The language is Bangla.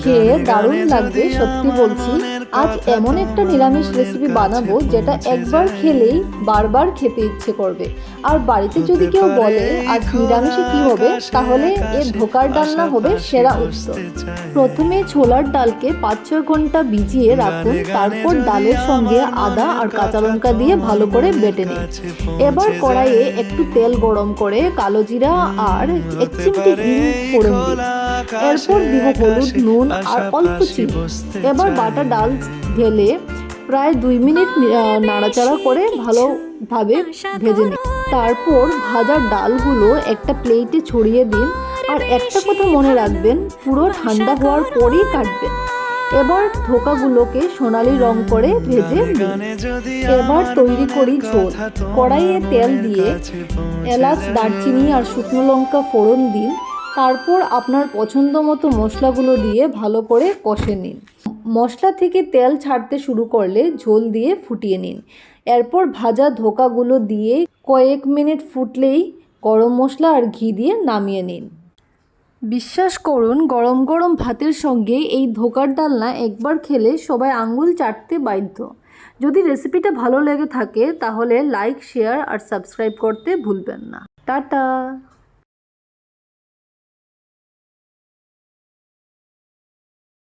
খেয়ে দারুণ লাগবে, সত্যি বলছি। আজ এমন একটা নিরামিষ রেসিপি বানাবো যেটা একবার খেলেই বারবার খেতে ইচ্ছে করবে। আর বাড়িতে যদি কেউ বলে আজ নিরামিষে কি হবে, তাহলে এর ধোকার ডালনা হবে সেরা উত্তর। প্রথমে ছোলার ডালকে 5-6 ঘন্টা ভিজিয়ে রাখুন, তারপর ডালের সঙ্গে আদা আর কাঁচা লঙ্কা দিয়ে ভালো করে বেটে নিন। এবার কড়াইয়ে একটু তেল গরম করে কালো জিরা আর 1 চিমটি হিং ফোড়ন দিন। এরপর দিব হলুদ, নুন আর অল্প চিনি। এবার বাটা ডাল ঢেলে প্রায় 2 মিনিট নাড়াচাড়া করে ভালোভাবে ভেজে নিন। তারপর ভাজা ডালগুলো একটা প্লেটে ছড়িয়ে দিন। আর একটা কথা মনে রাখবেন, পুরো ঠান্ডা হওয়ার পরেই কাটবেন। এবার ধোকাগুলোকে সোনালি রং করে ভেজে নিন। এবার তৈরি করি ঝোল। কড়াইয়ে তেল দিয়ে এলাচ, দারচিনি আর শুকনো লঙ্কা ফোড়ন দিন। তারপর আপনার পছন্দ মতো মশলাগুলো দিয়ে ভালো করে কষে নিন। মশলা থেকে তেল ছাড়তে শুরু করলে ঝোল দিয়ে ফুটিয়ে নিন। এরপর ভাজা ধোকাগুলো দিয়ে কয়েক মিনিট ফুটলেই গরম মশলা আর ঘি দিয়ে নামিয়ে নিন। বিশ্বাস করুন, গরম গরম ভাতের সঙ্গে এই ধোকার ডালনা একবার খেলে সবাই আঙ্গুল চাটতে বাধ্য। যদি রেসিপিটা ভালো লেগে থাকে তাহলে লাইক, শেয়ার আর সাবস্ক্রাইব করতে ভুলবেন না। টাটা।